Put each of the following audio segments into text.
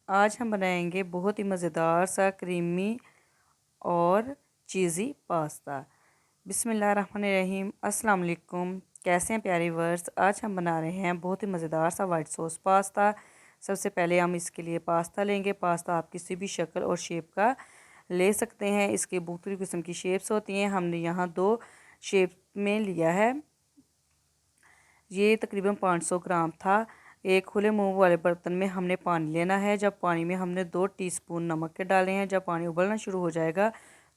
आज हम बनाएंगे बहुत ही मज़ेदार सा क्रीमी और चीज़ी पास्ता। बिस्मिल्लाहिर्रहमानिर्रहीम। अस्सलाम वालेकुम। कैसे हैं प्यारे वर्स। आज हम बना रहे हैं बहुत ही मज़ेदार सा वाइट सॉस पास्ता। सबसे पहले हम इसके लिए पास्ता लेंगे। पास्ता आप किसी भी शक्ल और शेप का ले सकते हैं। इसके मुख्तलिफ़ किस्म की शेप्स होती हैं। हमने यहाँ 2 शेप में लिया है। ये तकरीबन 500 ग्राम था। एक खुले मुंह वाले बर्तन में हमने पानी लेना है। जब पानी में हमने 2 टीस्पून नमक के डाले हैं। जब पानी उबलना शुरू हो जाएगा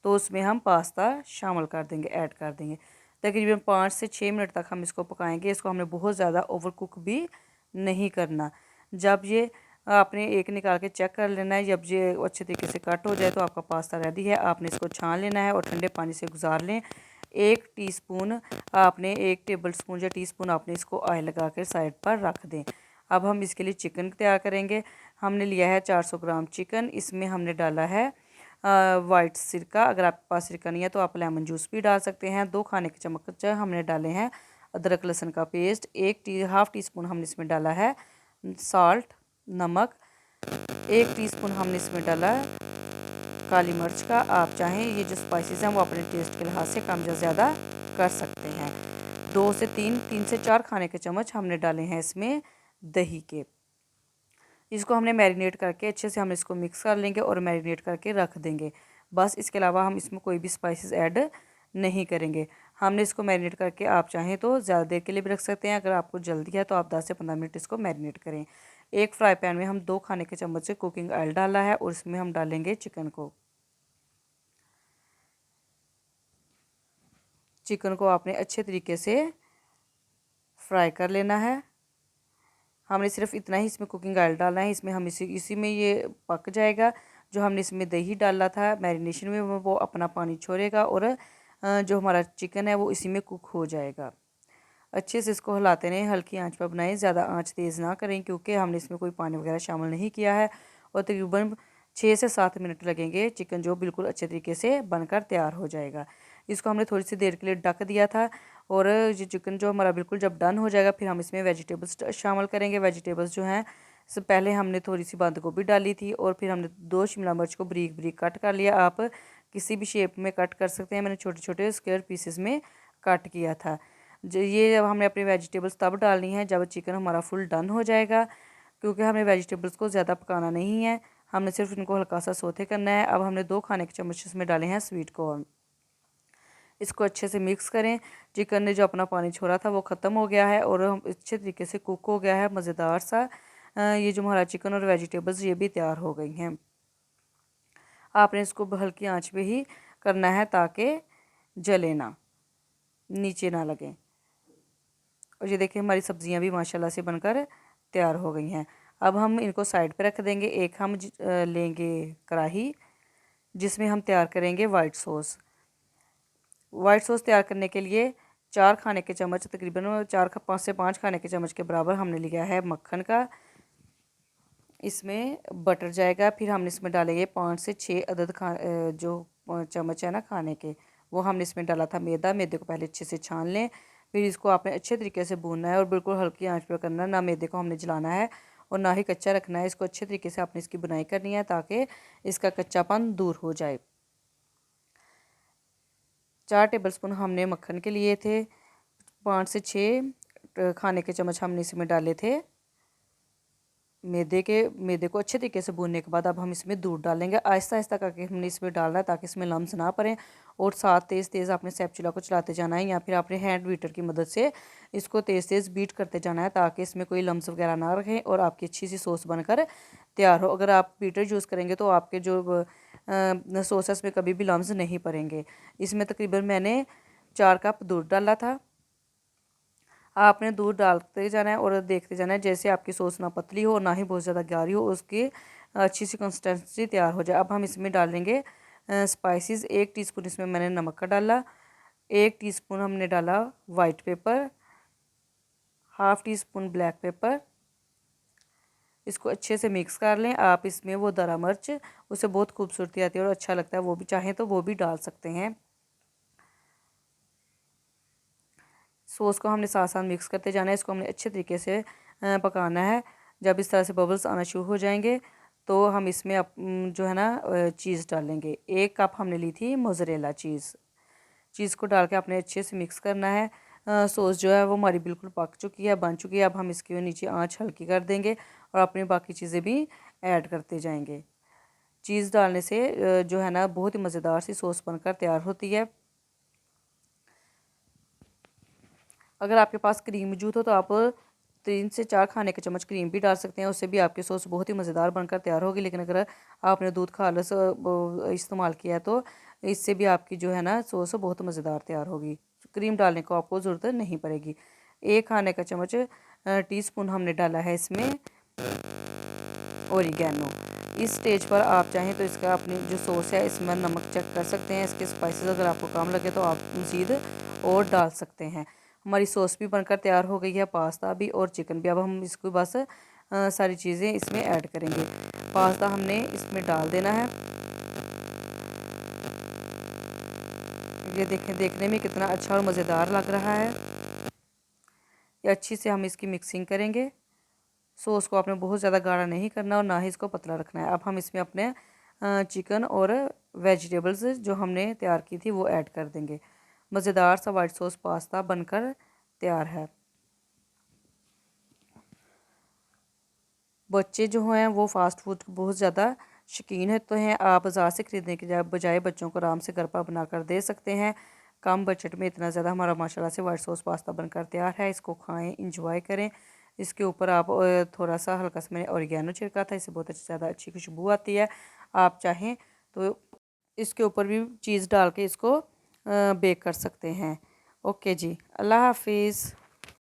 तो उसमें हम पास्ता शामिल कर देंगे, ऐड कर देंगे। तकरीबन 5 से 6 मिनट तक हम इसको पकाएंगे। इसको हमने बहुत ज़्यादा ओवर कुक भी नहीं करना। जब ये आपने एक निकाल के चेक कर लेना है, जब ये अच्छे तरीके से कट हो जाए तो आपका पास्ता रेडी है। आपने इसको छान लेना है और ठंडे पानी से गुजार लें। 1 टीस्पून आपने 1 टेबल स्पून या टीस्पून आपने इसको ऑयल लगा कर साइड पर रख दें। अब हम इसके लिए चिकन तैयार करेंगे। हमने लिया है 400 ग्राम चिकन। इसमें हमने डाला है वाइट सिरका। अगर आपके पास सिरका नहीं है तो आप लेमन जूस भी डाल सकते हैं। 2 खाने के चम्मच हमने डाले हैं अदरक लहसुन का पेस्ट। हाफ़ टी स्पून हमने इसमें डाला है साल्ट, नमक। 1 टीस्पून हमने इसमें डाला काली मिर्च का। आप चाहें ये जो स्पाइसेस हैं वो अपने टेस्ट के लिहाज से कम या ज़्यादा कर सकते हैं। 2 से 3 से 4 खाने के चम्मच हमने डाले हैं इसमें दही के। इसको हमने मैरिनेट करके अच्छे से हम इसको मिक्स कर लेंगे और मैरिनेट करके रख देंगे। बस इसके अलावा हम इसमें कोई भी स्पाइसेस ऐड नहीं करेंगे। हमने इसको मैरिनेट करके आप चाहें तो ज़्यादा देर के लिए भी रख सकते हैं। अगर आपको जल्दी है तो आप 10 से 15 मिनट इसको मैरिनेट करें। एक फ्राई पैन में हम 2 खाने के चम्मच से कुकिंग ऑयल डाला है और इसमें हम डालेंगे चिकन को आपने अच्छे तरीके से फ्राई कर लेना है। हमने सिर्फ इतना ही इसमें कुकिंग ऑयल डालना है। इसमें हम इसी में ये पक जाएगा। जो हमने इसमें दही डाला था मैरिनेशन में वो अपना पानी छोड़ेगा और जो हमारा चिकन है वो इसी में कुक हो जाएगा। अच्छे से इसको हिलाते रहें, हल्की आंच पर बनाएं, ज़्यादा आंच तेज़ ना करें क्योंकि हमने इसमें कोई पानी वगैरह शामिल नहीं किया है। और तकरीबन 6 से 7 मिनट लगेंगे चिकन जो बिल्कुल अच्छे तरीके से बनकर तैयार हो जाएगा। इसको हमने थोड़ी सी देर के लिए ढक दिया था। और ये चिकन जो हमारा बिल्कुल जब डन हो जाएगा फिर हम इसमें वेजिटेबल्स शामिल करेंगे। वेजिटेबल्स जो हैं सबसे पहले हमने थोड़ी सी बंद गोभी डाली थी और फिर हमने 2 शिमला मिर्च को बारीक बारीक कट कर लिया। आप किसी भी शेप में कट कर सकते हैं। मैंने छोटे छोटे स्क्वायर पीसेस में कट किया था। ये जब हमने अपनी वेजिटेबल्स तब डालनी है जब चिकन हमारा फुल डन हो जाएगा क्योंकि हमें वेजिटेबल्स को ज़्यादा पकाना नहीं है। हमने सिर्फ इनको हल्का सा सोते करना है। अब हमने 2 खाने के चम्मच इसमें डाले हैं स्वीट कॉर्न। इसको अच्छे से मिक्स करें। चिकन ने जो अपना पानी छोड़ा था वो ख़त्म हो गया है और हम अच्छे तरीके से कुक हो गया है मज़ेदार सा। ये जो हमारा चिकन और वेजिटेबल्स ये भी तैयार हो गई हैं। आपने इसको हल्की आंच पे ही करना है ताकि जले ना, नीचे ना लगे। और ये देखिए हमारी सब्जियां भी माशाल्लाह से बनकर तैयार हो गई हैं। अब हम इनको साइड पे रख देंगे। एक हम लेंगे कढ़ाई जिसमें हम तैयार करेंगे वाइट सॉस। वाइट सॉस तैयार करने के लिए 4 खाने के चम्मच, तकरीबन 5 से 5 खाने के चम्मच के बराबर हमने लिया है मक्खन का। इसमें बटर जाएगा। फिर हमने इसमें डालेंगे 5 से 6 अदद जो चम्मच है ना खाने के, वो हमने इसमें डाला था मैदा। मैदे को पहले अच्छे से छान लें। फिर इसको आपने अच्छे तरीके से भूनना है और बिल्कुल हल्की आंच पर करना है। ना मैदे को हमने जलाना है और ना ही कच्चा रखना है। इसको अच्छे तरीके से आपने इसकी बुनाई करनी है ताकि इसका कच्चापन दूर हो जाए। 4 टेबलस्पून हमने मक्खन के लिए थे। 5 से 6 खाने के चम्मच हमने इसमें डाले थे मैदे को अच्छे तरीके से भूनने के बाद अब हम इसमें दूध डालेंगे। आहिस्ता आहिस्ता करके हमने इसमें डालना है ताकि इसमें लम्स ना पड़े। और साथ तेज़ तेज़ आपने स्पैचुला को चलाते जाना है या फिर आपने हैंड बीटर की मदद से इसको तेज़ तेज़ बीट करते जाना है ताकि इसमें कोई लम्स वगैरह ना रखें और आपकी अच्छी सी सॉस बनकर तैयार हो। अगर आप बीटर यूज़ करेंगे तो आपके जो सॉसेस में कभी भी लम्स नहीं पड़ेंगे। इसमें तकरीबन मैंने 4 कप दूध डाला था। आपने दूध डालते जाना है और देखते जाना है जैसे आपकी सॉस ना पतली हो ना ही बहुत ज़्यादा गाढ़ी हो, उसकी अच्छी सी कंसिस्टेंसी तैयार हो जाए। अब हम इसमें डालेंगे स्पाइसेस। 1 टीस्पून इसमें मैंने नमक का डाला। 1 टीस्पून हमने डाला white paper. Half tea spoon black pepper. इसको अच्छे से मिक्स कर लें। आप इसमें वो दरा मिर्च, उससे बहुत खूबसूरती आती है और अच्छा लगता है, वो भी चाहें तो वो भी डाल सकते हैं। सॉस को हमने साथ साथ मिक्स करते जाना है। इसको हमने अच्छे तरीके से पकाना है। जब इस तरह से बबल्स आना शुरू हो जाएंगे तो हम इसमें जो है ना चीज़ डालेंगे। 1 कप हमने ली थी मोज़रेला चीज़ को डाल के आपने अच्छे से मिक्स करना है। सॉस जो है वो हमारी बिल्कुल पक चुकी है, बन चुकी है। अब हम इसके नीचे आंच हल्की कर देंगे और अपनी बाकी चीज़ें भी ऐड करते जाएंगे। चीज़ डालने से जो है ना बहुत ही मज़ेदार सी सॉस बनकर तैयार होती है। अगर आपके पास क्रीम मौजूद हो तो आप 3 से 4 खाने के चम्मच क्रीम भी डाल सकते हैं, उससे भी आपकी सॉस बहुत ही मज़ेदार बनकर तैयार होगी। लेकिन अगर आपने दूध खालस इस्तेमाल किया है तो इससे भी आपकी जो है ना सॉस बहुत मज़ेदार तैयार होगी। क्रीम डालने को आपको ज़रूरत नहीं पड़ेगी। 1 खाने का चम्मच टीस्पून हमने डाला है इसमें ओरिगैनो। इस स्टेज पर आप चाहें तो इसका अपनी जो सॉस है इसमें नमक चेक कर सकते हैं। इसके स्पाइसेस अगर आपको कम लगे तो आप मज़ीद और डाल सकते हैं। हमारी सॉस भी बनकर तैयार हो गई है, पास्ता भी और चिकन भी। अब हम इसको बस सारी चीज़ें इसमें ऐड करेंगे। पास्ता हमने इसमें डाल देना है। ये देखें, देखने में कितना अच्छा और मज़ेदार लग रहा है। ये अच्छी से हम इसकी मिक्सिंग करेंगे। सॉस को आपने बहुत ज़्यादा गाढ़ा नहीं करना और ना ही इसको पतला रखना है। अब हम इसमें अपने चिकन और वेजिटेबल्स जो हमने तैयार की थी वो ऐड कर देंगे। मज़ेदार सा वाइट सॉस पास्ता बनकर तैयार है। बच्चे जो हैं वो फ़ास्ट फूड के बहुत ज़्यादा शौकीन है तो हैं। आप बाज़ार से ख़रीदने के बजाय बच्चों को आराम से घर पर बना कर दे सकते हैं। कम बजट में इतना ज़्यादा हमारा माशाल्लाह से वाइट सॉस पास्ता बनकर तैयार है। इसको खाएं, इंजॉय करें। इसके ऊपर आप थोड़ा सा हल्का सा मैंने ऑरिगेनो छिड़का था, इससे बहुत ज़्यादा अच्छी खुशबू आती है। आप चाहें तो इसके ऊपर भी चीज़ डाल के इसको बेक कर सकते हैं। ओके जी, अल्लाह हाफिज़।